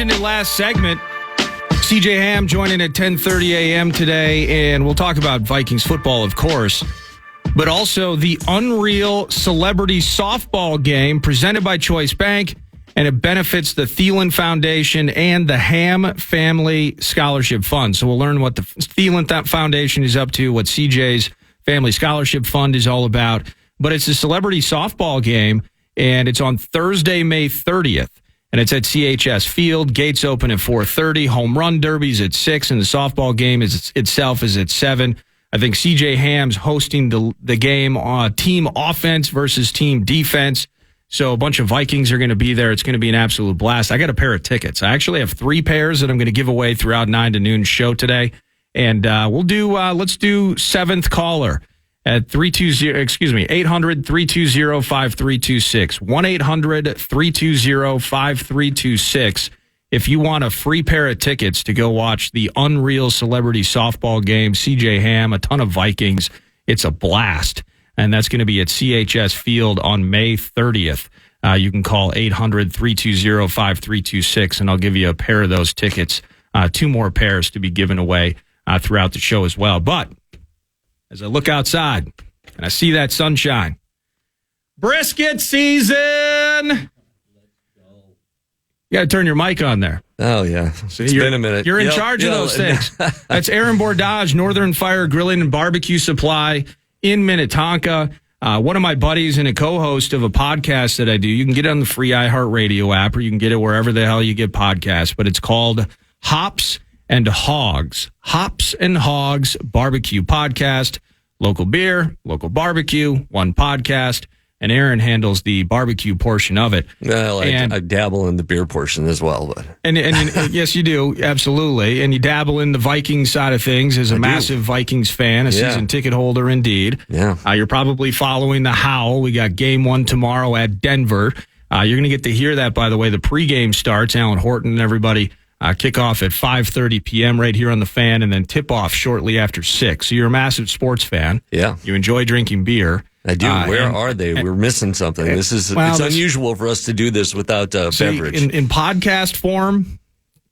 mentioned in last segment, CJ Ham joining at 10:30 a.m. today, and we'll talk about Vikings football, of course, but also the Unreal Celebrity Softball Game presented by Choice Bank, and it benefits the Thielen Foundation and the Ham Family Scholarship Fund. So we'll learn what the Thielen Foundation is up to, what CJ's Family Scholarship Fund is all about. But it's a celebrity softball game, and it's on Thursday, May 30th. And it's at CHS Field. Gates open at 4:30. Home run derby's at 6, and the softball game itself is at 7. I think CJ Ham's hosting the game on team offense versus team defense. So a bunch of Vikings are going to be there. It's going to be an absolute blast. I got a pair of tickets. I actually have 3 pairs that I'm going to give away throughout 9 to noon show today. And let's do 7th caller at 800-320-5326. 1-800-320-5326. If you want a free pair of tickets to go watch the Unreal Celebrity Softball Game, CJ Ham, a ton of Vikings. It's a blast. And that's going to be at CHS Field on May 30th. You can call 800-320-5326, and I'll give you a pair of those tickets. 2 more pairs to be given away throughout the show as well. But as I look outside and I see that sunshine, brisket season! You got to turn your mic on there. Oh, yeah. It's been a minute. You're in charge of those things. That's Aaron Bourdage, Northern Fire Grilling and Barbecue Supply in Minnetonka. One of my buddies and a co-host of a podcast that I do. You can get it on the free iHeartRadio app, or you can get it wherever the hell you get podcasts. But it's called Hops and Hogs. Hops and Hogs Barbecue Podcast. Local beer, local barbecue, one podcast. And Aaron handles the barbecue portion of it. Well, I dabble in the beer portion as well. But and yes, you do. Absolutely. And you dabble in the Vikings side of things as a massive Vikings fan, a season ticket holder indeed. Yeah. You're probably following the Howl. We got game 1 tomorrow at Denver. You're going to get to hear that, by the way. The pregame starts. Alan Horton and everybody kick off at 5:30 p.m. right here on the Fan, and then tip off shortly after 6. So you're a massive sports fan. Yeah. You enjoy drinking beer. I do. Where are they? We're missing something. It's unusual for us to do this without beverage. In podcast form,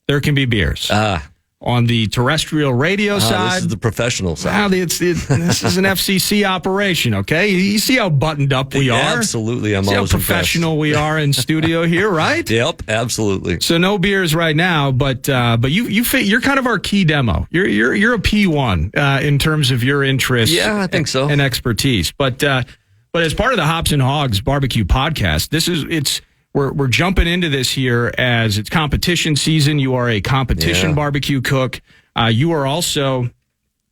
there can be beers. On the terrestrial radio side. This is the professional side. This is an FCC operation, okay? You see how buttoned up we are? Absolutely. I'm always how professional we are in studio here, right? Yep, absolutely. So no beers right now, but you fit. You're kind of our key demo. You're a P1 in terms of your interest. Yeah, I think so. And expertise. But as part of the Hops and Hogs Barbecue Podcast, We're jumping into this here as it's competition season. You are a competition barbecue cook. You are also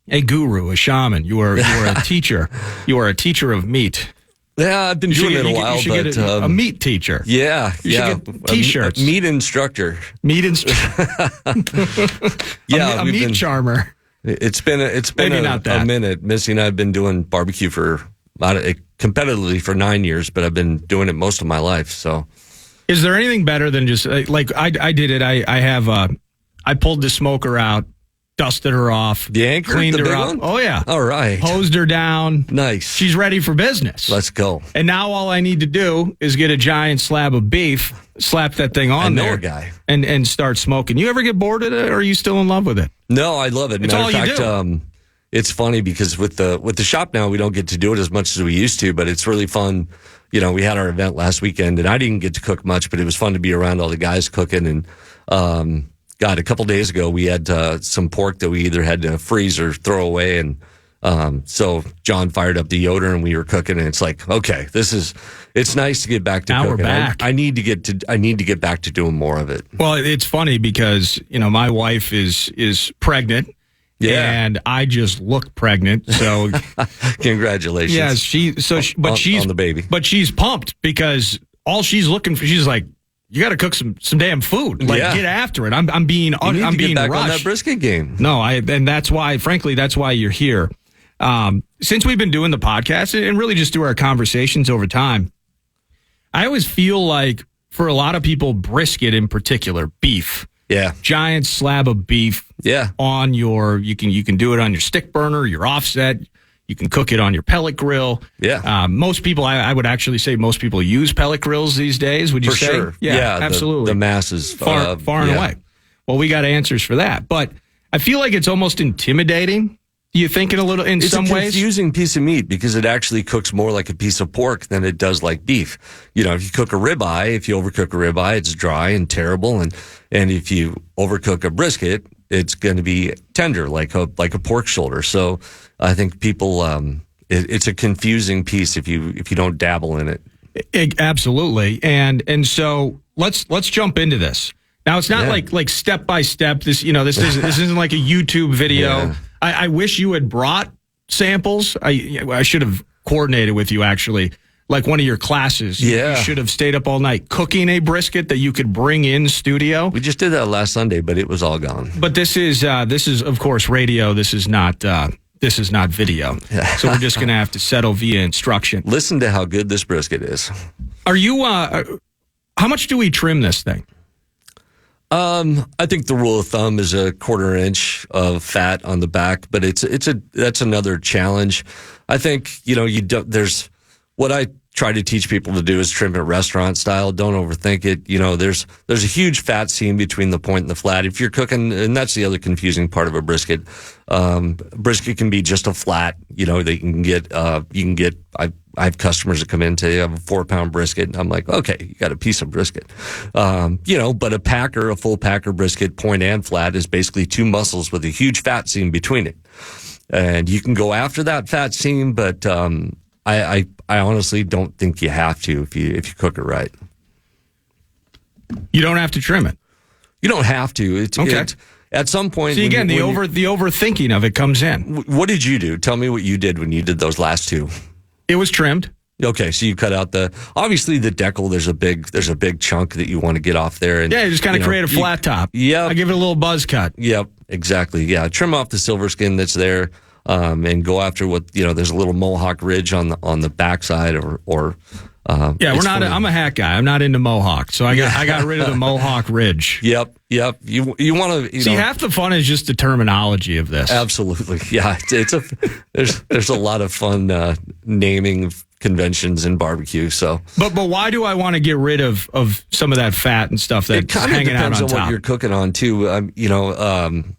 a guru, a shaman. You are a teacher. You are a teacher of meat. Yeah, I've been doing it a while. You should get a meat teacher. Yeah, you should get T-shirts. A meat instructor. Meat instructor. a meat charmer. It's been a minute. Missy and I have been doing barbecue competitively for 9 years, but I've been doing it most of my life. So. Is there anything better than just like I did it? I pulled the smoker out, dusted her off, the anchor, cleaned the her big up. one? Oh yeah, all right, hosed her down. Nice, she's ready for business. Let's go. And now all I need to do is get a giant slab of beef, slap that thing on there, and start smoking. You ever get bored of it, or are you still in love with it? No, I love it. It's all you do. It's funny because with the shop now, we don't get to do it as much as we used to, but it's really fun. You know, we had our event last weekend, and I didn't get to cook much, but it was fun to be around all the guys cooking. And a couple days ago, we had some pork that we either had to freeze or throw away, and so John fired up the Yoder, and we were cooking. And it's like, okay, it's nice to get back to now cooking. We're back. I need to get back to doing more of it. Well, it's funny because my wife is pregnant. Yeah, and I just look pregnant. So, congratulations. Yeah, she's on the baby, but she's pumped because all she's looking for. She's like, you got to cook some damn food. Like, get after it. I'm being get back rushed on that brisket game. No, and that's why. Frankly, that's why you're here. Since we've been doing the podcast and really just through our conversations over time, I always feel like for a lot of people, brisket in particular, beef. Yeah. Giant slab of beef. Yeah. On you can do it on your stick burner, your offset. You can cook it on your pellet grill. Yeah. Most people, I would actually say most people use pellet grills these days. Would you say? For sure. Yeah, absolutely. The masses. Far and away. Well, we got answers for that. But I feel like it's almost intimidating. You think in some ways? It's a confusing piece of meat because it actually cooks more like a piece of pork than it does like beef. If you cook a ribeye, if you overcook a ribeye, it's dry and terrible. And if you overcook a brisket, it's going to be tender like a pork shoulder. So I think people, it's a confusing piece if you don't dabble in it. Absolutely. And so let's jump into this. Now it's not like step by step. This isn't like a YouTube video. Yeah. I wish you had brought samples. I should have coordinated with you actually, like one of your classes. Yeah. You should have stayed up all night cooking a brisket that you could bring in studio. We just did that last Sunday, but it was all gone. But this is of course radio. This is not video. So we're just going to have to settle via instruction. Listen to how good this brisket is. Are you? How much do we trim this thing? I think the rule of thumb is a 1/4 inch of fat on the back, but that's another challenge. I think, there's what I try to teach people to do is trim it restaurant style. Don't overthink it. There's a huge fat seam between the point and the flat. If you're cooking, and that's the other confusing part of a brisket. Brisket can be just a flat, that you can get, I have customers that come in to have a 4-pound brisket, and I'm like, okay, you got a piece of brisket. But a full packer brisket, point and flat, is basically 2 muscles with a huge fat seam between it. And you can go after that fat seam, but I honestly don't think you have to if you cook it right. You don't have to trim it. You don't have to. Okay. At some point, see again, the overthinking of it comes in. What did you do? Tell me what you did when you did those last 2. It was trimmed. Okay, so you cut out obviously the decal. There's a big chunk that you want to get off there, and you just kind of create a flat top. Yeah, I give it a little buzz cut. Yep, exactly. Yeah, trim off the silver skin that's there, and go after what there's a little mohawk ridge on the backside, or we're not. funny. I'm a hat guy. I'm not into mohawk, so I got rid of the mohawk ridge. Yep. You want to see half the fun is just the terminology of this. Absolutely, yeah. There's a lot of fun naming conventions in barbecue. So, but why do I want to get rid of some of that fat and stuff that's hanging out on top? It kind of depends on what you're cooking on too.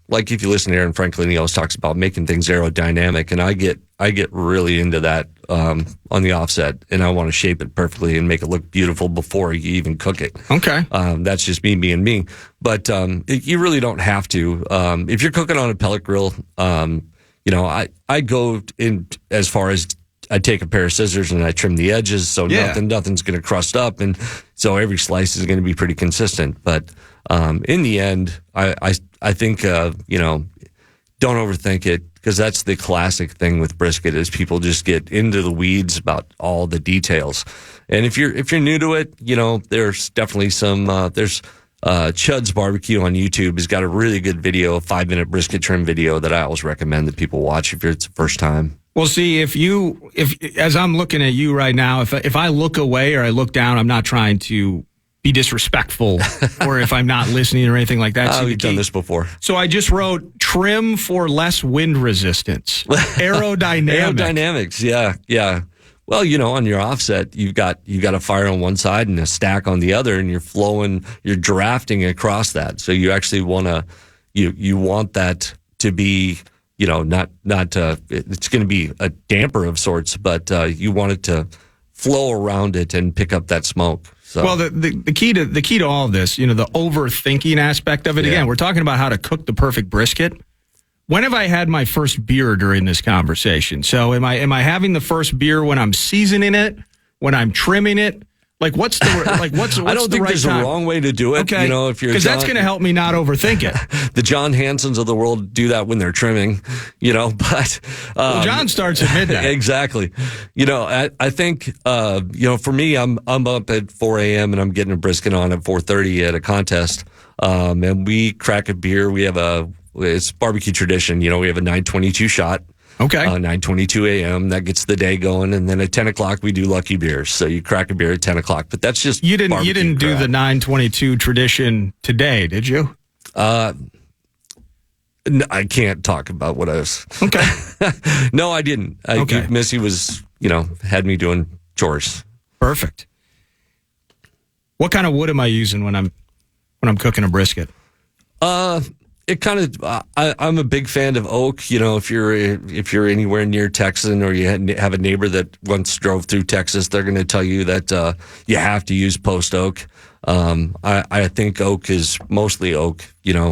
Like if you listen to Aaron Franklin, he always talks about making things aerodynamic, and I get really into that on the offset, and I want to shape it perfectly and make it look beautiful before you even cook it. Okay, that's just me being me. But you really don't have to. If you're cooking on a pellet grill, I go in as far as I take a pair of scissors and I trim the edges so nothing's going to crust up, and so every slice is going to be pretty consistent. But in the end, I think don't overthink it, because that's the classic thing with brisket is people just get into the weeds about all the details. And if you're new to it, there's definitely some Chud's Barbecue on YouTube has got a really good video, a 5-minute brisket trim video that I always recommend that people watch if it's the first time. Well, see, if as I'm looking at you right now, if I look away or I look down, I'm not trying to be disrespectful or if I'm not listening or anything like that. We've done this before. So I just wrote trim for less wind resistance. Aerodynamics. Yeah. Well, on your offset, you've got a fire on one side and a stack on the other, and you're drafting across that. So you actually you want that to be, not it's going to be a damper of sorts, but you want it to flow around it and pick up that smoke. So. Well, the key to all of this, the overthinking aspect of it. Again, we're talking about how to cook the perfect brisket. When have I had my first beer during this conversation? So am I having the first beer when I'm seasoning it, when I'm trimming it? Like what's the I don't think there's a wrong way to do it. Okay, if you're because that's going to help me not overthink it. The John Hansons of the world do that when they're trimming, but John starts at midnight. Exactly. I think for me, I'm up at 4 a.m. and I'm getting a brisket on at 4:30 at a contest, and we crack a beer. It's barbecue tradition. We have a 922 shot. Okay. 9:22 a.m. That gets the day going, and then at 10 o'clock we do lucky beers. So you crack a beer at 10 o'clock, but that's just you didn't do the 9:22 tradition today, did you? I can't talk about what I was. Okay. No, I didn't. Okay. Missy was, had me doing chores. Perfect. What kind of wood am I using when I'm cooking a brisket? It kind of. I'm a big fan of oak. If you're anywhere near Texas or you have a neighbor that once drove through Texas, they're going to tell you that you have to use post oak. I think oak is mostly oak.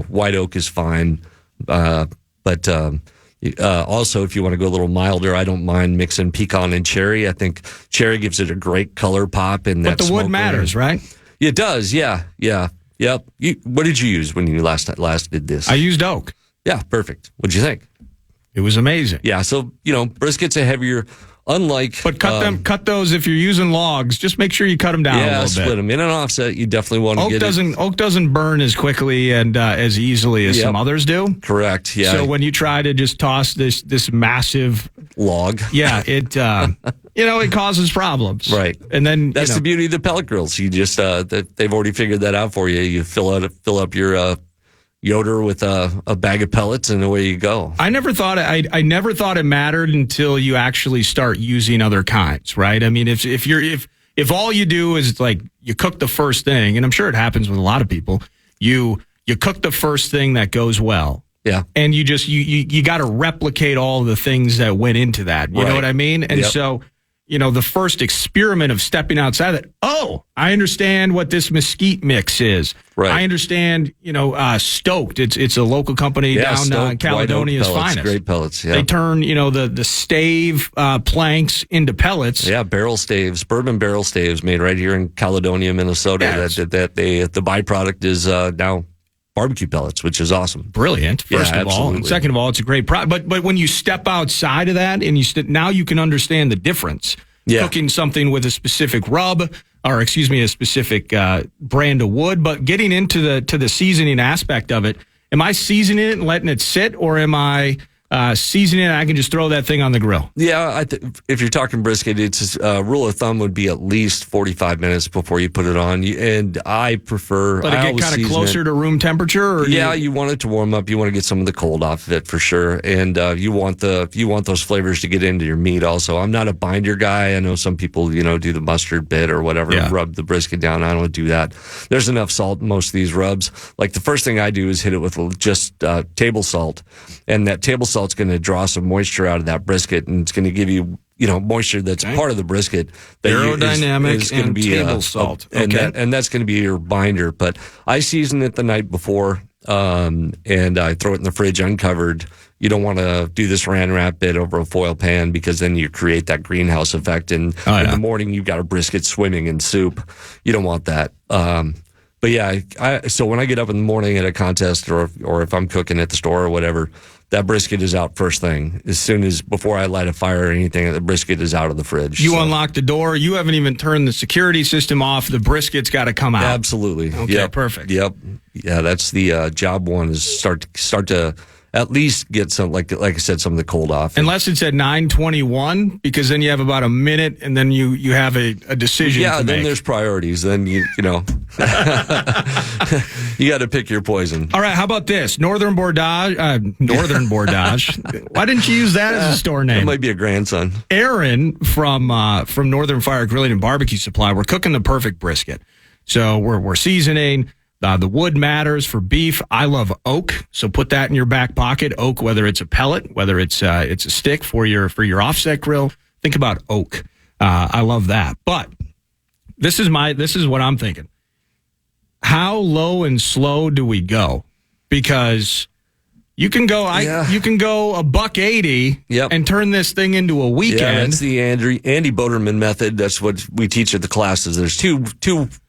White oak is fine, but also if you want to go a little milder, I don't mind mixing pecan and cherry. I think cherry gives it a great color pop, and but the wood matters, right? It does. Yeah. Yep. What did you use when you last did this? I used oak. Yeah, perfect. What'd you think? It was amazing. Yeah, so brisket's a heavier, but cut those if you're using logs. Just make sure you cut them down a little bit. Split them in an offset. You definitely want to get it. Oak doesn't burn as quickly and as easily as some others do. Correct. Yeah. So when you try to just toss this massive log, it it causes problems. Right. And then that's the beauty of the pellet grills. You just they've already figured that out for you. You fill up your Yoder with a bag of pellets, and away you go. I never thought it mattered until you actually start using other kinds, right? I mean, if all you do is like you cook the first thing, and I'm sure it happens with a lot of people, you cook the first thing that goes well. Yeah. And you just you got to replicate all the things that went into that. You know what I mean? And so the first experiment of stepping outside of it, I understand what this mesquite mix is. Right. I understand, Stoked. It's a local company down Stoked, Caledonia's finest. Great pellets, yeah. They turn, the stave planks into pellets. Yeah, barrel staves, bourbon barrel staves made right here in Caledonia, Minnesota. The byproduct is now barbecue pellets, which is awesome. Brilliant, first of all. And second of all, it's a great product. But when you step outside of that and now you can understand the difference. Yeah. Cooking something with a specific rub, or a specific brand of wood, but getting into the seasoning aspect of it. Am I seasoning it and letting it sit, or am I seasoning it and I can just throw that thing on the grill? Yeah, if you're talking brisket, it's rule of thumb would be at least 45 minutes before you put it on. And I prefer. Let it get kind of closer to room temperature. Or you want it to warm up. You want to get some of the cold off of it for sure, and you want those flavors to get into your meat. Also, I'm not a binder guy. I know some people do the mustard bit or whatever, rub the brisket down. I don't do that. There's enough salt in most of these rubs. Like the first thing I do is hit it with just table salt, and that table salt. It's going to draw some moisture out of that brisket, and it's going to give you, moisture that's part of the brisket. That aerodynamic is going to be table salt. And that's going to be your binder. But I season it the night before, and I throw it in the fridge uncovered. You don't want to do this Saran wrap bit over a foil pan because then you create that greenhouse effect. And in the morning, you've got a brisket swimming in soup. You don't want that. But yeah, so when I get up in the morning at a contest or if I'm cooking at the store or whatever, that brisket is out first thing. Before I light a fire or anything, the brisket is out of the fridge. You unlock the door. You haven't even turned the security system off. The brisket's got to come out. Absolutely. Okay, perfect. Yep. Yeah, that's the job one is start to at least get some, like I said, some of the cold off. Unless it's at 9:21, because then you have about a minute, and then you have a decision to make. Yeah, then there's priorities. Then you got to pick your poison. All right, how about this? Northern Bourdage. Why didn't you use that as a store name? It might be a grandson. Aaron from Northern Fire Grilling and Barbecue Supply. We're cooking the perfect brisket. So we're seasoning. The wood matters for beef. I love oak, so put that in your back pocket. Oak, whether it's a pellet, whether it's a stick for your offset grill. Think about oak. I love that. But this is what I'm thinking. How low and slow do we go? Because you can go $180 and turn this thing into a weekend. Yeah, that's the Andy Boderman method. That's what we teach at the classes. There's two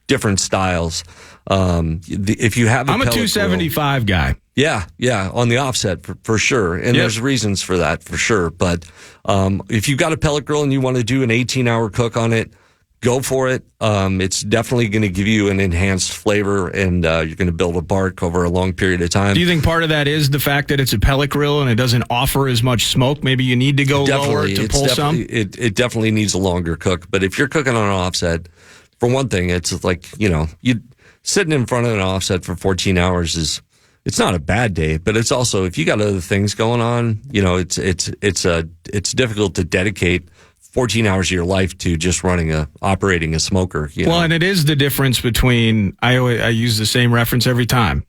different styles. If you have, I'm a 275 guy. Yeah, on the offset for sure, and there's reasons for that for sure. But if you've got a pellet grill and you want to do an 18-hour cook on it, go for it. It's definitely going to give you an enhanced flavor, and you're going to build a bark over a long period of time. Do you think part of that is the fact that it's a pellet grill and it doesn't offer as much smoke? Maybe you need to go lower to pull some? It definitely needs a longer cook. But if you're cooking on an offset, for one thing, it's like, you sitting in front of an offset for 14 hours it's not a bad day, but it's also, if you got other things going on, it's difficult to dedicate 14 hours of your life to just operating a smoker. Well, and it is the difference between, I use the same reference every time.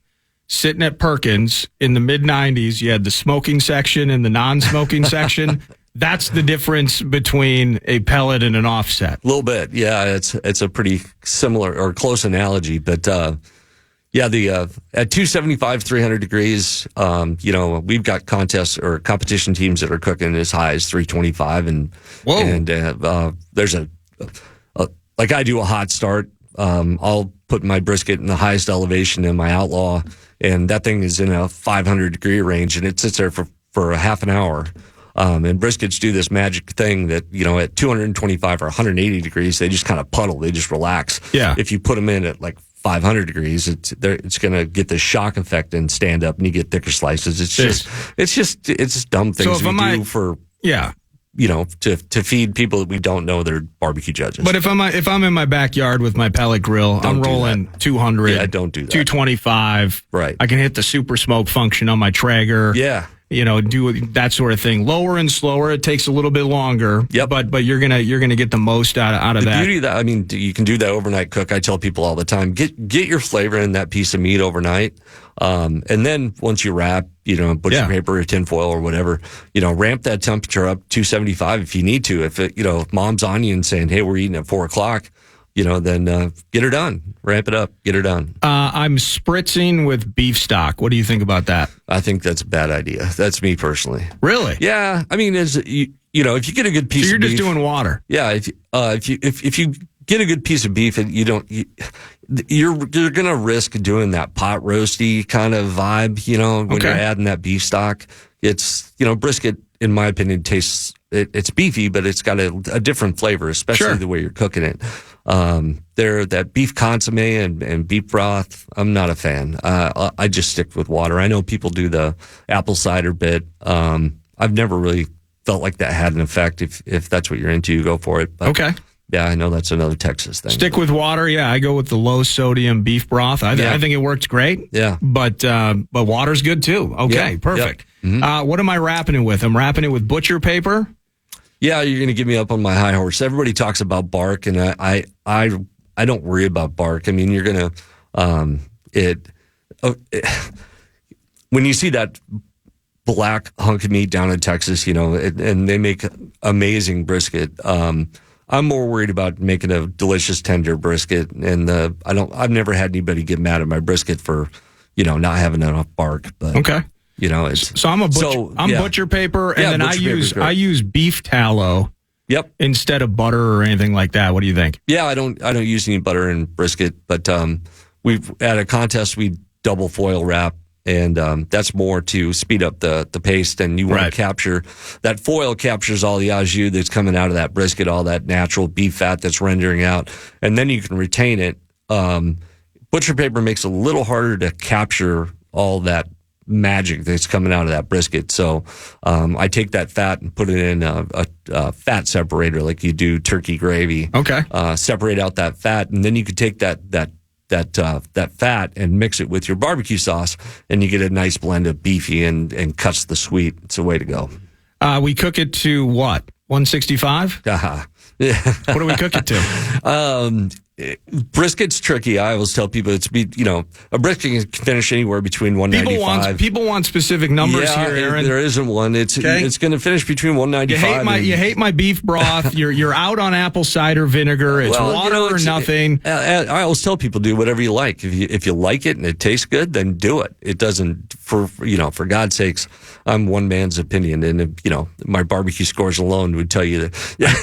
Sitting at Perkins in the mid-90s, you had the smoking section and the non-smoking section. That's the difference between a pellet and an offset. A little bit. Yeah, it's a pretty similar or close analogy, but at 275, 300 degrees, we've got contests or competition teams that are cooking as high as 325, and there's like I do a hot start. I'll put my brisket in the highest elevation in my Outlaw, and that thing is in a 500 degree range, and it sits there for a half an hour. And briskets do this magic thing that, at 225 or 180 degrees, they just kind of puddle. They just relax. Yeah. If you put them in at like 500 degrees, it's going to get the shock effect and stand up, and you get thicker slices. It's just dumb things do for, to feed people that we don't know they're barbecue judges. But if I'm in my backyard with my pellet grill, I'm rolling 200. Yeah, don't do that. 225. Right. I can hit the super smoke function on my Traeger. Yeah. Do that sort of thing. Lower and slower. It takes a little bit longer. Yep. But you're gonna get the most out of that. The beauty of that, you can do that overnight cook. I tell people all the time, get your flavor in that piece of meat overnight. And then once you wrap, butcher paper or tin foil or whatever, ramp that temperature up 275 if you need to. If mom's on you and saying, hey, we're eating at 4:00, then get her done. Ramp it up. Get her done. I'm spritzing with beef stock. What do you think about that? I think that's a bad idea. That's me personally. Really? Yeah. I mean, if you get a good piece of beef. So you're just doing water? Yeah. If you get a good piece of beef and you're going to risk doing that pot roasty kind of vibe, when you're adding that beef stock. It's, brisket, in my opinion, tastes, it's beefy, but it's got a different flavor, especially the way you're cooking it. That beef consomme and beef broth, I'm not a fan. I just stick with water. I know people do the apple cider bit. I've never really felt like that had an effect. If that's what you're into, you go for it. But, okay. Yeah, I know that's another Texas thing. Stick with water. Yeah, I go with the low sodium beef broth. I think it works great. Yeah. But water's good too. Okay, perfect. Yep. Mm-hmm. What am I wrapping it with? I'm wrapping it with butcher paper. Yeah, you're going to get me up on my high horse. Everybody talks about bark, and I don't worry about bark. I mean, you're going to when you see that black hunk of meat down in Texas, and they make amazing brisket. I'm more worried about making a delicious tender brisket, and I've never had anybody get mad at my brisket for, not having enough bark. But okay. So I'm butcher paper, and then I use beef tallow. Yep. Instead of butter or anything like that. What do you think? Yeah, I don't use any butter in brisket, but we've at a contest we double foil wrap, and that's more to speed up the paste, and you want to capture that foil captures all the au jus that's coming out of that brisket, all that natural beef fat that's rendering out, and then you can retain it. Butcher paper makes it a little harder to capture all that magic that's coming out of that brisket. So I take that fat and put it in a fat separator like you do turkey gravy. Okay. Separate out that fat, and then you could take that fat and mix it with your barbecue sauce, and you get a nice blend of beefy and cuts the sweet. It's a way to go. We cook it to what? 165? Yeah. What do we cook it to? Brisket's tricky. I always tell people a brisket can finish anywhere between 195. People want specific numbers here, Aaron. There isn't one. It's going to finish between 195. You hate my beef broth. You're out on apple cider vineger. It's water or nothing. I always tell people, do whatever you like. If you like it and it tastes good, then do it. It doesn't, for God's sakes, I'm one man's opinion, and my barbecue scores alone would tell you that. Yeah.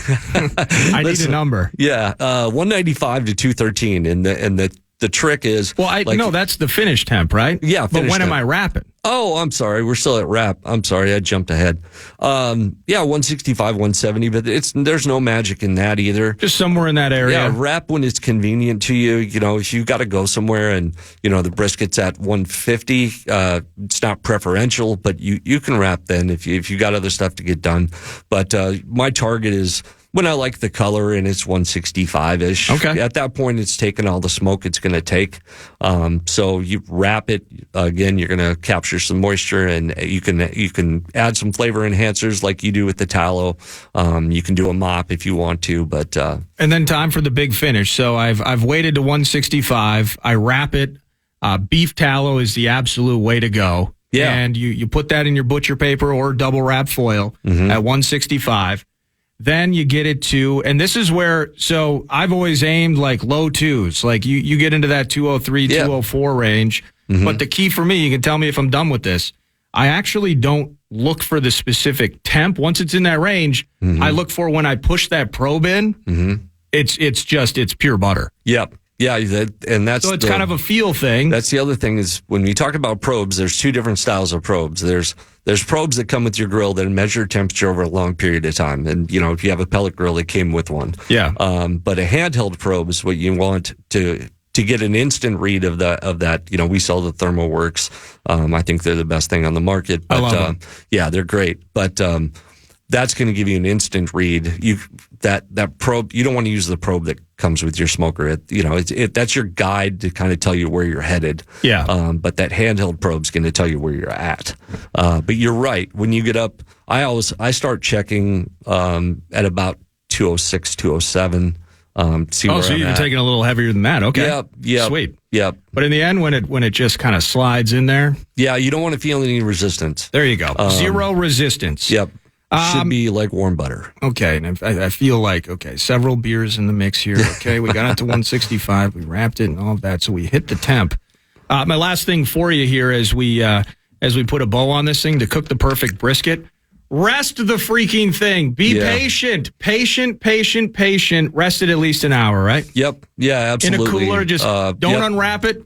I need a number. Yeah, 195 to 213, and the trick is that's the finish temp, right? Yeah, but when am I wrapping? Oh, I'm sorry, we're still at wrap. I'm sorry, I jumped ahead. 165, 170, but there's no magic in that either. Just somewhere in that area. Yeah, wrap when it's convenient to you. If you got to go somewhere and the brisket's at 150, it's not preferential, but you can wrap then if you got other stuff to get done. But my target is When I like the color and it's 165-ish. Okay. At that point, it's taken all the smoke it's going to take. So you wrap it. Again, you're going to capture some moisture, and you can add some flavor enhancers like you do with the tallow. You can do a mop if you want to, but and then time for the big finish. So I've waited to 165. I wrap it. Beef tallow is the absolute way to go. Yeah. And you put that in your butcher paper or double wrap foil at 165. Then you get it to, and this is where, so I've always aimed like low twos. Like you get into that 203, 204 range. But the key for me, you can tell me if I'm done with this, I actually don't look for the specific temp. Once it's in that range, I look for when I push that probe in, it's pure butter. Yep. Yeah, and that's so it's kind of a feel thing. That's the other thing is when we talk about probes, there's two different styles of probes. There's probes that come with your grill that measure temperature over a long period of time, and if you have a pellet grill, it came with one. Yeah. But a handheld probe is what you want to get an instant read of that. We sell the ThermoWorks. I think they're the best thing on the market. But, I love them. Yeah, they're great. But that's going to give you an instant read. That probe, you don't want to use the probe that comes with your smoker. That's your guide to kind of tell you where you're headed. Yeah. But that handheld probe's going to tell you where you're at. But you're right. When you get up, I start checking at about 206, 207. See where so I'm you're at. taking a little heavier than that. Okay. Yep. Sweet. Yep. But in the end, when it just kind of slides in there. Yeah, you don't want to feel any resistance. There you go. Zero resistance. Yep. Should be like warm butter. Okay, and I feel like, several beers in the mix here. Okay, we got it to 165. We wrapped it and all of that, so we hit the temp. My last thing for you here as we put a bow on this thing to cook the perfect brisket, rest the freaking thing. Be patient. Rest it at least an hour, right? Yep. Yeah, absolutely. In a cooler, just don't unwrap it.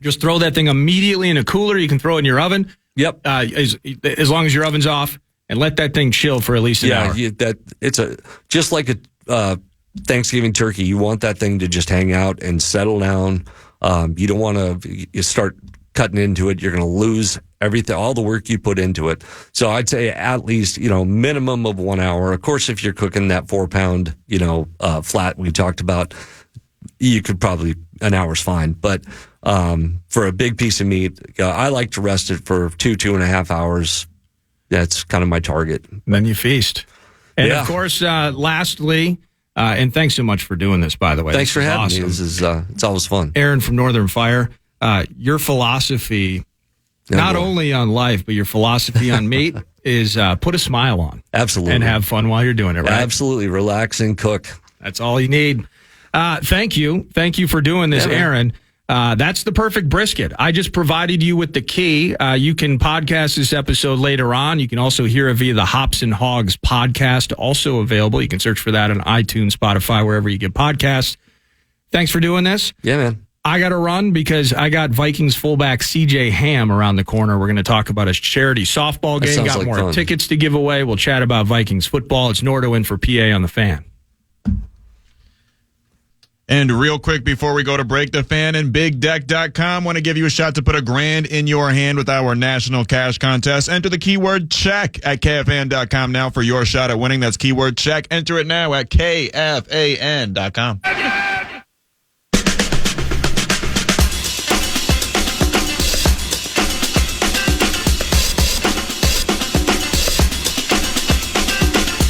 Just throw that thing immediately in a cooler. You can throw it in your oven. Yep. As long as your oven's off. And let that thing chill for at least an hour. Yeah, it's just like a Thanksgiving turkey. You want that thing to just hang out and settle down. You don't want to start cutting into it. You're going to lose everything, all the work you put into it. So I'd say at least, minimum of 1 hour. Of course, if you're cooking that 4-pound, flat we talked about, you could probably, an hour's fine. But for a big piece of meat, I like to rest it for 2.5 hours. That's kind of my target. Then you feast. And of course, lastly, and thanks so much for doing this, by the way. Thanks for having me. This is it's always fun. Aaron from Northern Fire, your philosophy, not only on life, but your philosophy on meat is put a smile on. Absolutely. And have fun while you're doing it, right? Absolutely. Relax and cook. That's all you need. Thank you. Thank you for doing this, Aaron. That's the perfect brisket. I just provided you with the key. You can podcast this episode later on. You can also hear it via the Hops and Hogs podcast, also available. You can search for that on iTunes, Spotify, wherever you get podcasts. Thanks for doing this. Yeah, man. I got to run because I got Vikings fullback CJ Ham around the corner. We're going to talk about a charity softball game. Got more fun. Tickets to give away. We'll chat about Vikings football. It's Nordo in for PA on the Fan. And real quick before we go to break, the Fan and BigDeck.com want to give you a shot to put $1,000 in your hand with our national cash contest. Enter the keyword check at KFAN.com now for your shot at winning. That's keyword check. Enter it now at KFAN.com.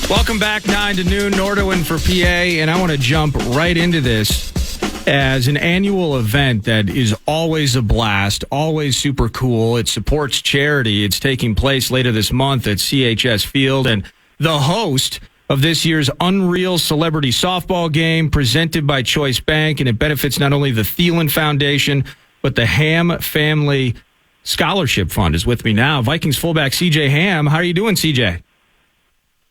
Welcome back, 9 to noon, Nordo in for PA, and I want to jump right into this as an annual event that is always a blast, always super cool. It supports charity. It's taking place later this month at CHS Field, and the host of this year's Unreal Celebrity Softball Game presented by Choice Bank, and it benefits not only the Thielen Foundation, but the Ham Family Scholarship Fund is with me now. Vikings fullback CJ Ham. How are you doing, CJ?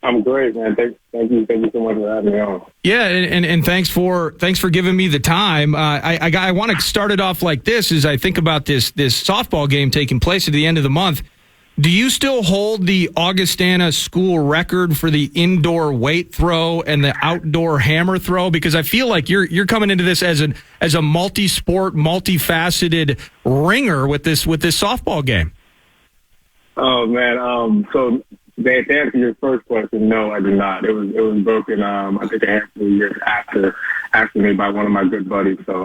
I'm great, man. Thank you so much for having me on. Yeah, and thanks for giving me the time. I want to start it off like this: as I think about this softball game taking place at the end of the month. Do you still hold the Augustana school record for the indoor weight throw and the outdoor hammer throw? Because I feel like you're coming into this as a multi-sport, multifaceted ringer with this softball game. Oh man, so To answer your first question, no, I did not. It was broken. I think a handful of years after me by one of my good buddies. So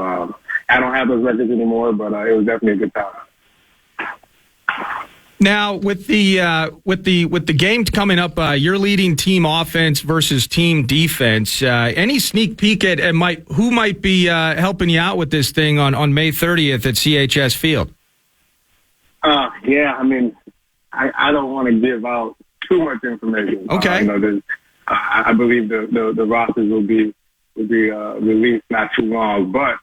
I don't have those records anymore, but it was definitely a good time. Now, with the game coming up, you're leading team offense versus team defense. Any sneak peek at who might be helping you out with this thing on May 30th at CHS Field? Yeah, I mean, I don't want to give out too much information. Okay. I believe the rosters will be released not too long, but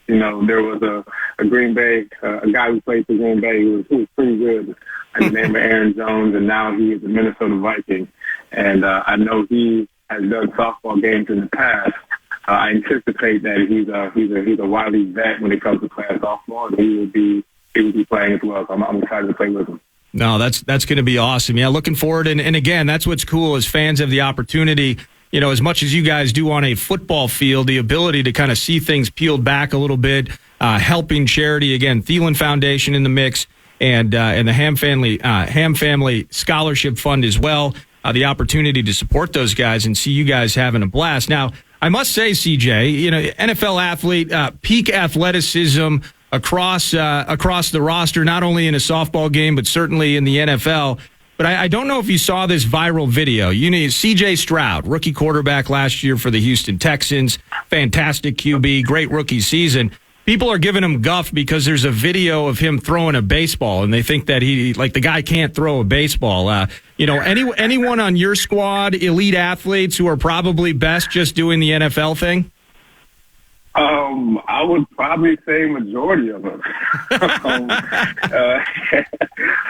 there was a Green Bay, a guy who played for Green Bay who was pretty good, by the name of Aaron Jones, and now he is a Minnesota Viking. And I know he has done softball games in the past. I anticipate that he's a wily vet when it comes to playing softball, and he will be playing as well. So I'm excited to play with him. No, that's going to be awesome. Yeah, looking forward. And again, that's what's cool is fans have the opportunity, as much as you guys do on a football field, the ability to kind of see things peeled back a little bit, helping charity. Again, Thielen Foundation in the mix, and the Ham Family Scholarship Fund as well. The opportunity to support those guys and see you guys having a blast. Now, I must say, CJ, NFL athlete, peak athleticism across the roster, not only in a softball game, but certainly in the NFL. But I don't know if you saw this viral video. C.J. Stroud, rookie quarterback last year for the Houston Texans, fantastic QB, great rookie season. People are giving him guff because there's a video of him throwing a baseball, and they think that the guy can't throw a baseball. Anyone on your squad, elite athletes who are probably best just doing the NFL thing? I would probably say majority of them.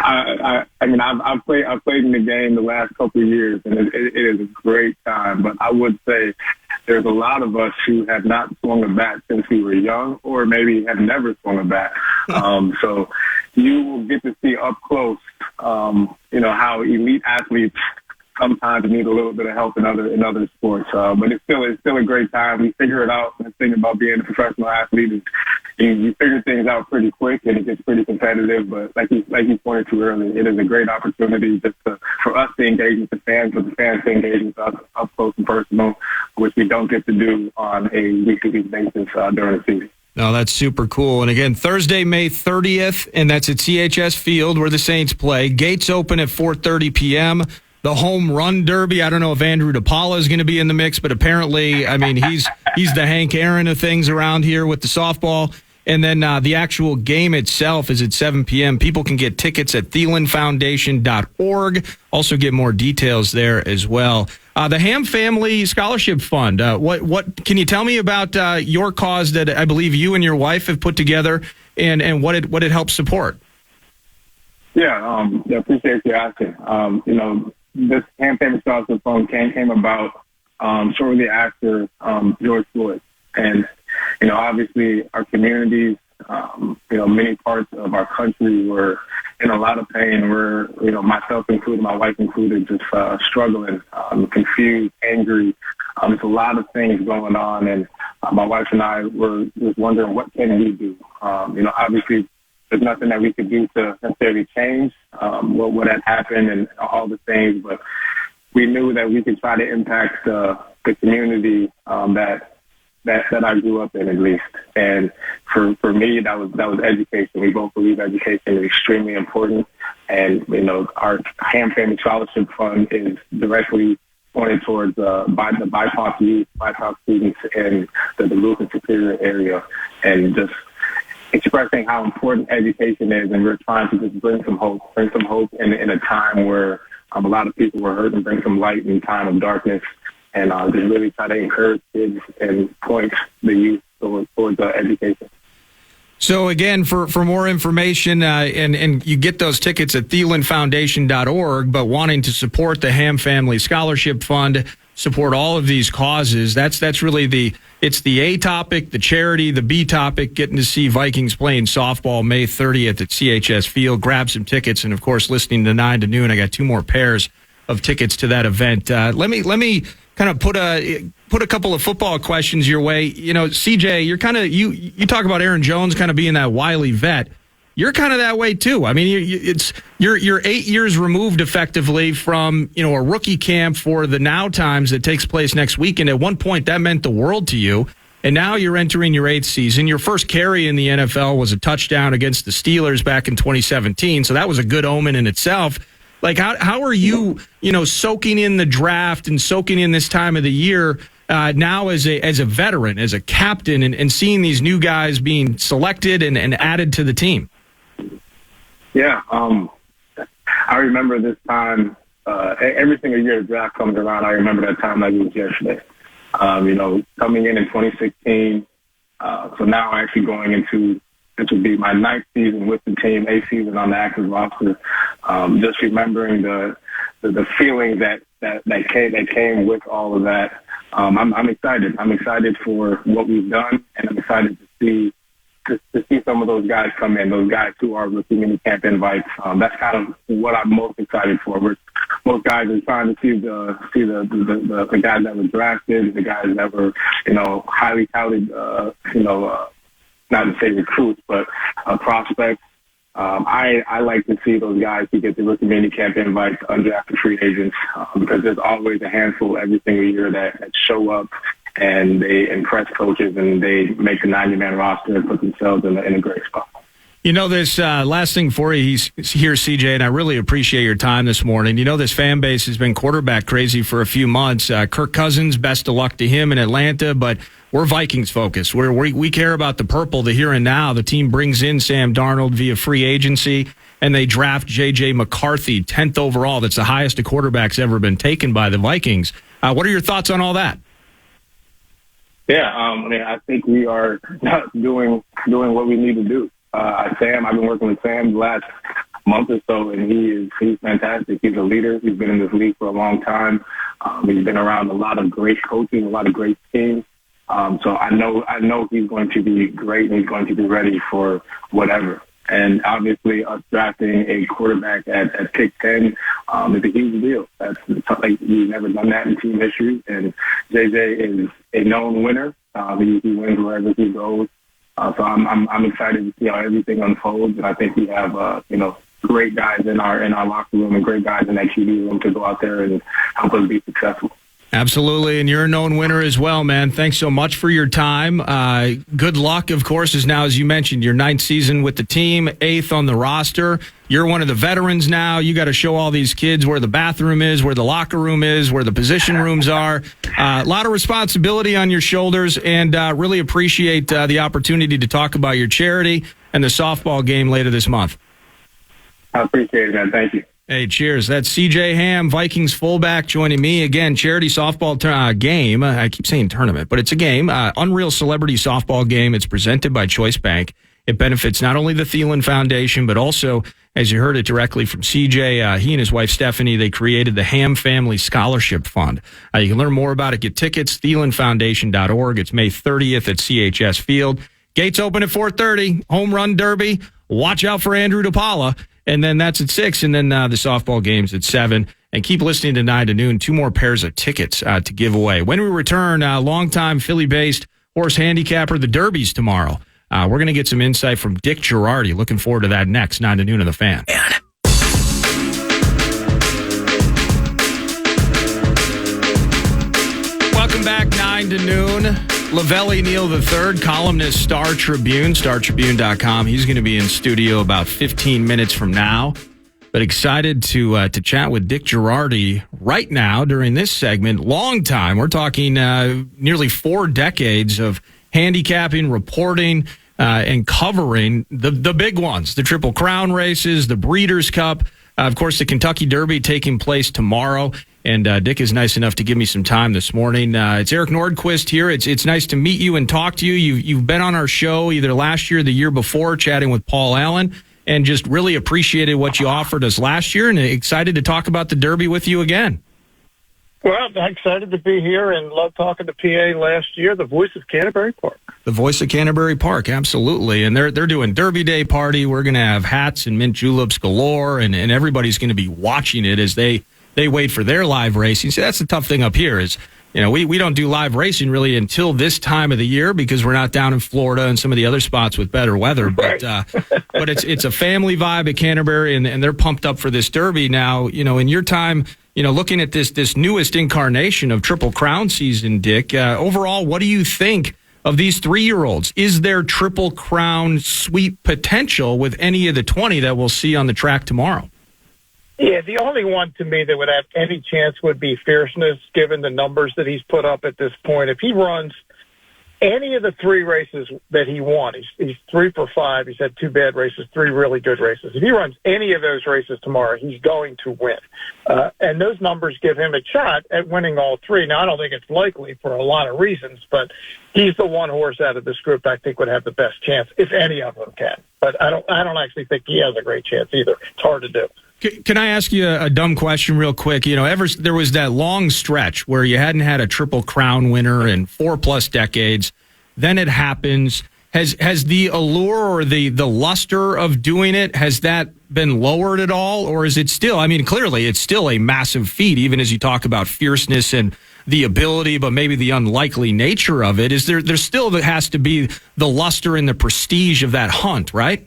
I've played in the game the last couple of years, and it is a great time. But I would say there's a lot of us who have not swung a bat since we were young, or maybe have never swung a bat. So you will get to see up close, how elite athletes sometimes need a little bit of help in other sports, but it's still a great time. We figure it out. The thing about being a professional athlete is you figure things out pretty quick, and it gets pretty competitive. But like you pointed to earlier, it is a great opportunity for us to engage with the fans, but the fans to engage with us up close and personal, which we don't get to do on a week-to-week basis during the season. No, that's super cool. And again, Thursday, May 30th, and that's at CHS Field where the Saints play. Gates open at 4:30 p.m. The home run derby. I don't know if Andrew DePaula is going to be in the mix, but apparently, he's the Hank Aaron of things around here with the softball. And then the actual game itself is at 7 p.m. People can get tickets at thielenfoundation.org. Also get more details there as well. The Ham Family Scholarship Fund. What can you tell me about your cause that I believe you and your wife have put together, and what it helps support? Yeah, appreciate you asking. This Ham Family Scholarship Fund came about shortly after George Floyd. And, obviously our communities, many parts of our country were in a lot of pain. We're, myself included, my wife included, just struggling, confused, angry. There's a lot of things going on. And my wife and I were just wondering, what can we do? Obviously, there's nothing that we could do to necessarily change what had happened and all the things, but we knew that we could try to impact the community that I grew up in, at least. And for me, that was education. We both believe education is extremely important, and our Ham Family Scholarship Fund is directly pointed towards the BIPOC youth, BIPOC students in the Duluth and Superior area, and just expressing how important education is, and we're trying to just bring some hope in a time where a lot of people were hurt, and bring some light in a time of darkness, and just really try to encourage kids and point the youth towards education. So again, for more information, and you get those tickets at thielenfoundation.org, but wanting to support the Ham Family Scholarship Fund, support all of these causes, that's really it's the A topic, the charity, the B topic, getting to see Vikings playing softball May 30th at CHS Field. Grab some tickets, and of course, listening to 9 to noon, I got 2 more pairs of tickets to that event. Let me kind of put a couple of football questions your way. CJ, you're kind of you talk about Aaron Jones kind of being that wily vet. you're kind of that way too. I mean, you're 8 years removed effectively from, a rookie camp for the Now Times that takes place next weekend. At one point, that meant the world to you. And now you're entering your 8th season. Your first carry in the NFL was a touchdown against the Steelers back in 2017. So that was a good omen in itself. Like, how are you, soaking in the draft and soaking in this time of the year now as a veteran, as a captain, and seeing these new guys being selected and added to the team? Yeah, I remember this time. Every single year the draft comes around, I remember that time like it was yesterday. Coming in 2016, so now actually going into this would be my 9th season with the team, 8th season on the active roster. Just remembering the feeling that came with all of that. I'm excited. I'm excited for what we've done, and I'm excited to see some of those guys come in. Those guys who are rookie minicamp invites. That's kind of what I'm most excited for. Most guys are trying to see the guys that were drafted, the guys that were highly touted. Not to say recruits, but prospects. I like to see those guys who get the rookie minicamp invites, undrafted free agents, because there's always a handful every single year that show up and they impress coaches and they make the 90-man roster and put themselves in a great spot. This last thing for you here, CJ, and I really appreciate your time this morning. This fan base has been quarterback crazy for a few months. Kirk Cousins, best of luck to him in Atlanta, but we're Vikings focused. We care about the purple, the here and now. The team brings in Sam Darnold via free agency, and they draft J.J. McCarthy, 10th overall. That's the highest a quarterback's ever been taken by the Vikings. What are your thoughts on all that? Yeah, I think we are doing what we need to do. Sam, I've been working with Sam the last month or so, and he's fantastic. He's a leader. He's been in this league for a long time. He's been around a lot of great coaching, a lot of great teams. So I know he's going to be great, and he's going to be ready for whatever. And obviously, us drafting a quarterback at pick 10 is a huge deal. We've never done that in team history, and JJ is a known winner. He wins wherever he goes. So I'm excited to see how everything unfolds, and I think we have great guys in our locker room and great guys in that QB room to go out there and help us be successful. Absolutely, and you're a known winner as well, man. Thanks so much for your time. Good luck, of course, as you mentioned, your 9th season with the team, 8th on the roster. You're one of the veterans now. You got to show all these kids where the bathroom is, where the locker room is, where the position rooms are. A lot of responsibility on your shoulders, and really appreciate the opportunity to talk about your charity and the softball game later this month. I appreciate it, man. Thank you. Hey, cheers. That's CJ Ham, Vikings fullback, joining me again. Charity softball game. I keep saying tournament, but it's a game. Unreal Celebrity Softball Game. It's presented by Choice Bank. It benefits not only the Thielen Foundation, but also, as you heard it directly from CJ, he and his wife Stephanie, they created the Ham Family Scholarship Fund. You can learn more about it. Get tickets, thielenfoundation.org. It's May 30th at CHS Field. Gates open at 4:30. Home run derby. Watch out for Andrew DePaula. And then that's at 6, and then the softball game's at 7. And keep listening to 9 to noon. 2 more pairs of tickets to give away. When we return, longtime Philly-based horse handicapper, the Derby's tomorrow. We're going to get some insight from Dick Jerardi. Looking forward to that next, 9 to noon on The Fan. Welcome back, 9 to noon. Lavelli Neal III, columnist, Star Tribune, StarTribune.com. He's going to be in studio about 15 minutes from now. But excited to chat with Dick Jerardi right now during this segment. Long time. We're talking nearly 4 decades of handicapping, reporting, and covering the big ones, the Triple Crown races, the Breeders' Cup, of course, the Kentucky Derby taking place tomorrow. And Dick is nice enough to give me some time this morning. It's Eric Nordquist here. It's nice to meet you and talk to you. You've been on our show either last year or the year before, chatting with Paul Allen, and just really appreciated what you offered us last year, and excited to talk about the Derby with you again. Well, I'm excited to be here and love talking to PA last year, the voice of Canterbury Park. The voice of Canterbury Park, absolutely. And they're doing Derby Day party. We're going to have hats and mint juleps galore, and everybody's going to be watching it as they wait for their live racing. See, that's the tough thing up here is we don't do live racing really until this time of the year because we're not down in Florida and some of the other spots with better weather. But but it's a family vibe at Canterbury, and they're pumped up for this Derby now. In your time, looking at this newest incarnation of Triple Crown season, Dick. Overall, what do you think of these 3-year-olds? Is there Triple Crown sweep potential with any of the 20 that we'll see on the track tomorrow? Yeah, the only one to me that would have any chance would be Fierceness, given the numbers that he's put up at this point. If he runs any of the 3 races that he won, he's 3 for 5. He's had 2 bad races, 3 really good races. If he runs any of those races tomorrow, he's going to win. And those numbers give him a shot at winning all 3. Now, I don't think it's likely for a lot of reasons, but he's the one horse out of this group I think would have the best chance, if any of them can. But I don't actually think he has a great chance either. It's hard to do. Can I ask you a dumb question real quick? There was that long stretch where you hadn't had a Triple Crown winner in 4+ decades. Then it happens. Has the allure or the luster of doing it, has that been lowered at all? Or is it still, clearly it's still a massive feat, even as you talk about fierceness and the ability, but maybe the unlikely nature of it. Is there still has to be the luster and the prestige of that hunt, right?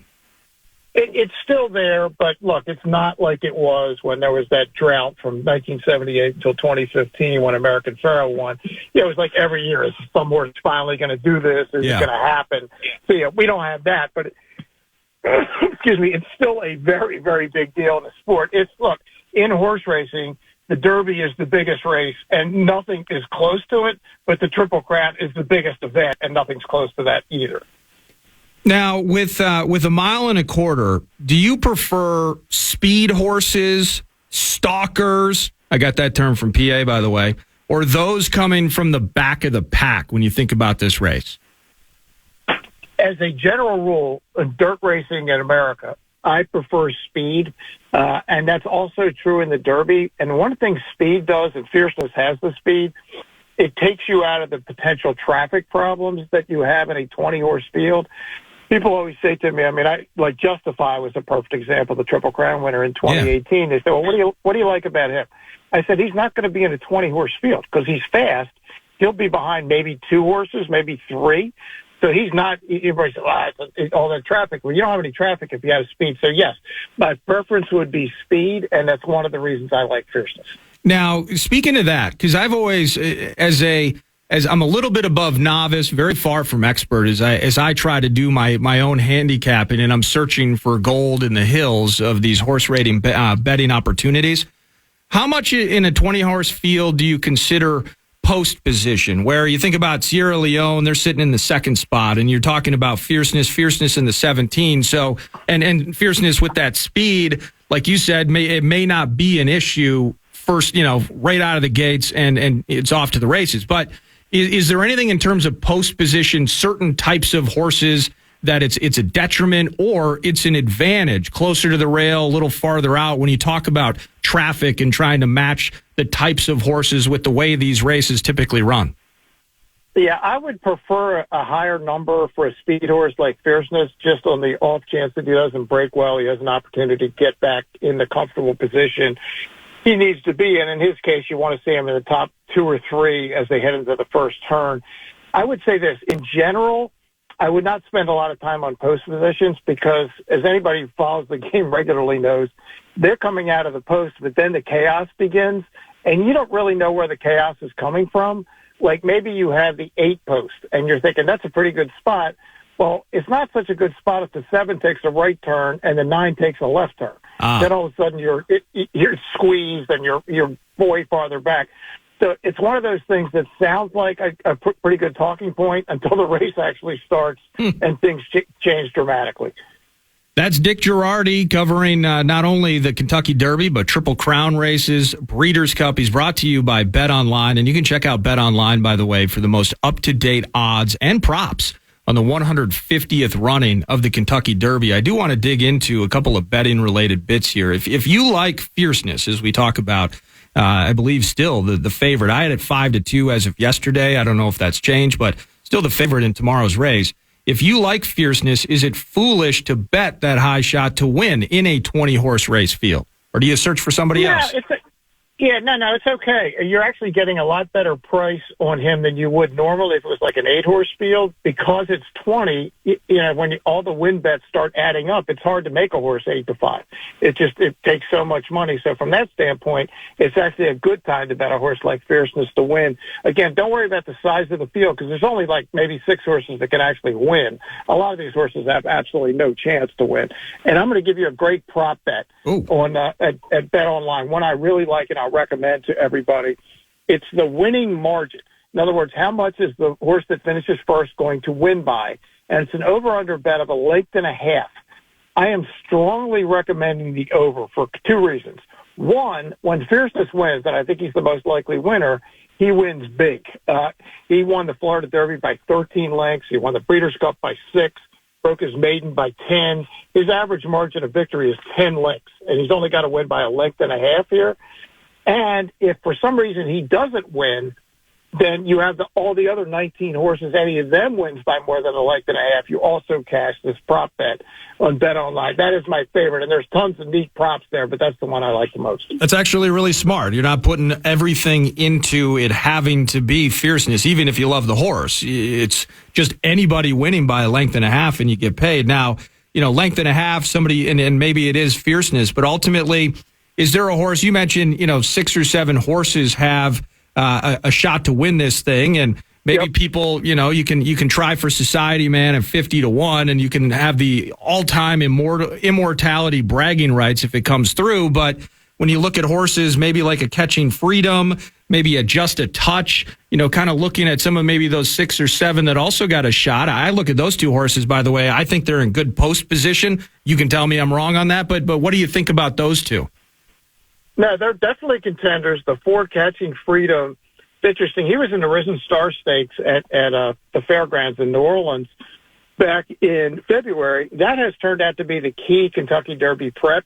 It's still there, but look, it's not like it was when there was that drought from 1978 until 2015 when American Pharoah won. It was like every year, is some horse finally going to do this? Is it going to happen? So, we don't have that, but excuse me, it's still a very, very big deal in the sport. Look, in horse racing, the Derby is the biggest race, and nothing is close to it, but the Triple Crown is the biggest event, and nothing's close to that either. Now, with 1.25 miles, do you prefer speed horses, stalkers? I got that term from PA, by the way. Or those coming from the back of the pack when you think about this race? As a general rule, in dirt racing in America, I prefer speed, and that's also true in the Derby. And one thing speed does, and Fierceness has the speed, it takes you out of the potential traffic problems that you have in a 20-horse field. People always say to me, Justify was a perfect example, the Triple Crown winner in 2018. Yeah. They say, well, what do you like about him? I said, he's not going to be in a 20-horse field because he's fast. He'll be behind maybe 2 horses, maybe 3. So he's not, everybody says, it's all that traffic. Well, you don't have any traffic if you have speed. So, yes, my preference would be speed, and that's one of the reasons I like Fierceness. Now, speaking of that, because I've always, as I'm a little bit above novice, very far from expert, as I try to do my own handicapping, and I'm searching for gold in the hills of these horse rating betting opportunities. How much in a 20-horse field do you consider post position, where you think about Sierra Leone, they're sitting in the 2nd spot, and you're talking about fierceness in the 17. So, and fierceness with that speed, like you said, it may not be an issue first, right out of the gates, and it's off to the races. But is there anything in terms of post position, certain types of horses that it's a detriment or it's an advantage, closer to the rail, a little farther out, when you talk about traffic and trying to match the types of horses with the way these races typically run? Yeah, I would prefer a higher number for a speed horse like Fierceness, just on the off chance that he doesn't break well, he has an opportunity to get back in the comfortable position he needs to be in. In his case, you want to see him in the top 2 or 3 as they head into the first turn. I would say this, in general, I would not spend a lot of time on post positions because, as anybody who follows the game regularly knows, they're coming out of the post, but then the chaos begins, and you don't really know where the chaos is coming from. Like maybe you have the 8 post, and you're thinking that's a pretty good spot. Well, it's not such a good spot if the 7 takes a right turn and the 9 takes a left turn. Then all of a sudden you're squeezed and you're way farther back. So it's one of those things that sounds like a pretty good talking point until the race actually starts and things change dramatically. That's Dick Jerardi covering not only the Kentucky Derby, but Triple Crown races, Breeders' Cup. He's brought to you by Bet Online, and you can check out Bet Online, by the way, for the most up-to-date odds and props on the 150th running of the Kentucky Derby. I do want to dig into a couple of betting-related bits here. If you like fierceness, as we talk about, I believe still the favorite. I had it 5-2 as of yesterday. I don't know if that's changed, but still the favorite in tomorrow's race. If you like fierceness, is it foolish to bet that high shot to win in a 20-horse race field? Or do you search for somebody else? Yeah, no, it's okay. You're actually getting a lot better price on him than you would normally if it was like an 8-horse field. Because it's 20, when all the win bets start adding up, it's hard to make a horse 8-5. It takes so much money. So from that standpoint, it's actually a good time to bet a horse like Fierceness to win. Again, don't worry about the size of the field because there's only like maybe 6 horses that can actually win. A lot of these horses have absolutely no chance to win. And I'm going to give you a great prop bet on at Bet Online. One I really like and I'll recommend to everybody. It's the winning margin. In other words, how much is the horse that finishes first going to win by? And it's an over-under bet of 1.5. I am strongly recommending the over for 2 reasons. One, when Fierceness wins, and I think he's the most likely winner, he wins big. He won the Florida Derby by 13 lengths. He won the Breeders' Cup by 6, broke his maiden by 10. His average margin of victory is 10 lengths, and he's only got to win by 1.5 here. And if for some reason he doesn't win, then you have all the other 19 horses. Any of them wins by more than 1.5. You also cash this prop bet on Bet Online. That is my favorite, and there's tons of neat props there, but that's the one I like the most. That's actually really smart. You're not putting everything into it having to be Fierceness, even if you love the horse. It's just anybody winning by 1.5 and you get paid. Now, 1.5, somebody, and maybe it is Fierceness, but ultimately, is there a horse? You mentioned, 6 or 7 horses have a shot to win this thing, and maybe people, you can try for Society Man at 50-1, and you can have the all-time immortality bragging rights if it comes through. But when you look at horses, maybe like a Catching Freedom, maybe a Just a Touch, kind of looking at some of maybe those 6 or 7 that also got a shot. I look at those 2 horses, by the way. I think they're in good post position. You can tell me I'm wrong on that, but what do you think about those 2? No, they're definitely contenders. The 4 Catching Freedom, it's interesting. He was in the Risen Star Stakes at the Fairgrounds in New Orleans back in February. That has turned out to be the key Kentucky Derby prep.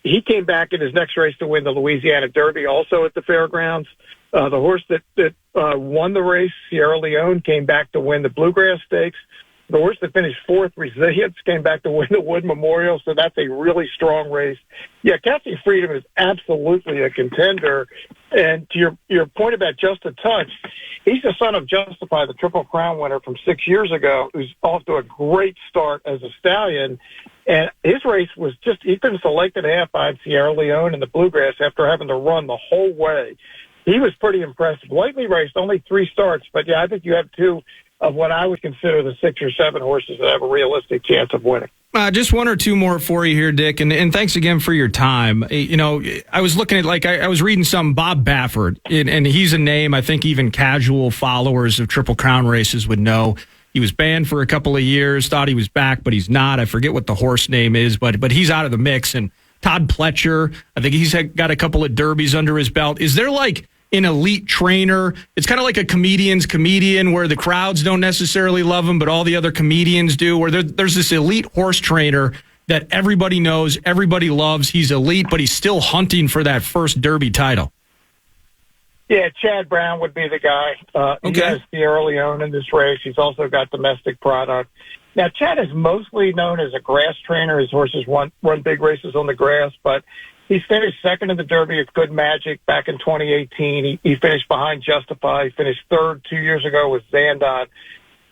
He came back in his next race to win the Louisiana Derby, also at the Fairgrounds. The horse that won the race, Sierra Leone, came back to win the Bluegrass Stakes. The horse that finished 4th, Resilience, came back to win the Wood Memorial, so that's a really strong race. Yeah, Catching Freedom is absolutely a contender. And to your point about Just a Touch, he's the son of Justify, the Triple Crown winner from 6 years ago, who's off to a great start as a stallion. And his race was he finished 1.5 on Sierra Leone in the Bluegrass after having to run the whole way. He was pretty impressive. Lightly raced, only 3 starts, but yeah, I think you have 2 of what I would consider the 6 or 7 horses that have a realistic chance of winning. Just 1 or 2 more for you here, Dick, and thanks again for your time. I was looking at, I was reading some Bob Baffert, and he's a name I think even casual followers of Triple Crown races would know. He was banned for a couple of years, thought he was back, but he's not. I forget what the horse name is, but he's out of the mix. And Todd Pletcher, I think he's got a couple of derbies under his belt. Is there an elite trainer? It's kind of like a comedian's comedian where the crowds don't necessarily love him, but all the other comedians do, where there's this elite horse trainer that everybody knows, everybody loves. He's elite, but he's still hunting for that first Derby title. Yeah, Chad Brown would be the guy. He has Sierra Leone in this race. He's also got domestic product. Now, Chad is mostly known as a grass trainer. His horses run big races on the grass, but he finished 2nd in the Derby at Good Magic back in 2018. He finished behind Justify. He finished 3rd 2 years ago with Zandon.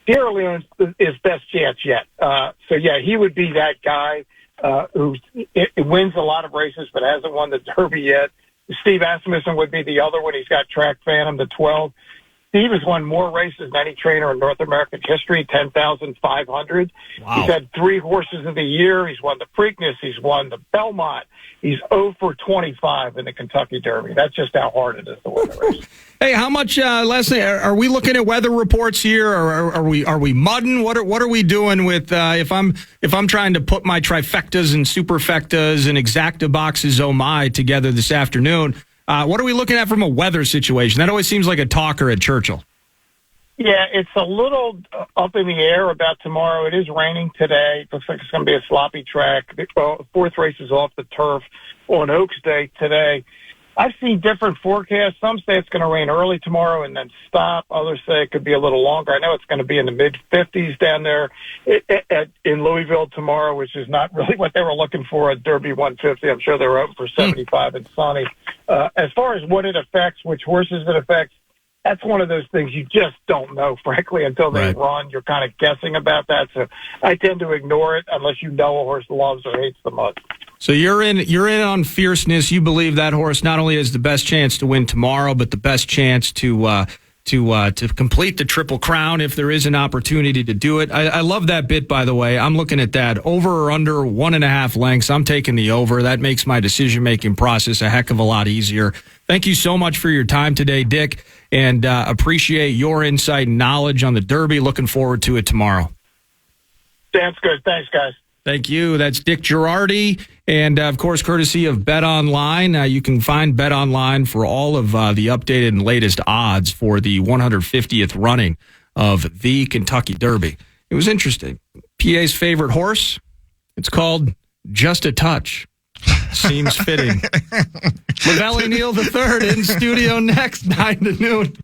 Sierra Leone's his best chance yet. So, yeah, he would be that guy who wins a lot of races but hasn't won the Derby yet. Steve Asmussen would be the other one. He's got Track Phantom, the 12. Steve has won more races than any trainer in North American history, 10,500. Wow. He's had 3 horses of the year. He's won the Preakness. He's won the Belmont. He's 0 for 25 in the Kentucky Derby. That's just how hard it is to win the race. Hey, how much, Leslie, are we looking at weather reports here, or are we mudding? What are we doing with if I'm trying to put my trifectas and superfectas and exacta boxes together this afternoon? What are we looking at from a weather situation? That always seems like a talker at Churchill. Yeah, it's a little up in the air about tomorrow. It is raining today. It looks like it's going to be a sloppy track. 4th race is off the turf on Oaks Day today. I've seen different forecasts. Some say it's going to rain early tomorrow and then stop. Others say it could be a little longer. I know it's going to be in the mid-50s down there in Louisville tomorrow, which is not really what they were looking for at Derby 150. I'm sure they were hoping for 75 and sunny. As far as what it affects, which horses it affects, that's one of those things you just don't know, frankly, until they run. You're kind of guessing about that. So I tend to ignore it unless you know a horse loves or hates the mud. So you're in on fierceness. You believe that horse not only has the best chance to win tomorrow, but the best chance to complete the Triple Crown if there is an opportunity to do it. I love that bit, by the way. I'm looking at that. Over or under 1.5 lengths. I'm taking the over. That makes my decision-making process a heck of a lot easier. Thank you so much for your time today, Dick, and appreciate your insight and knowledge on the Derby. Looking forward to it tomorrow. Sounds good. Thanks, guys. Thank you. That's Dick Jerardi. And, of course, courtesy of Bet Online. You can find Bet Online for all of the updated and latest odds for the 150th running of the Kentucky Derby. It was interesting. PA's favorite horse, it's called Just a Touch. Seems fitting. Lavelli Neal III in studio next, 9 to noon.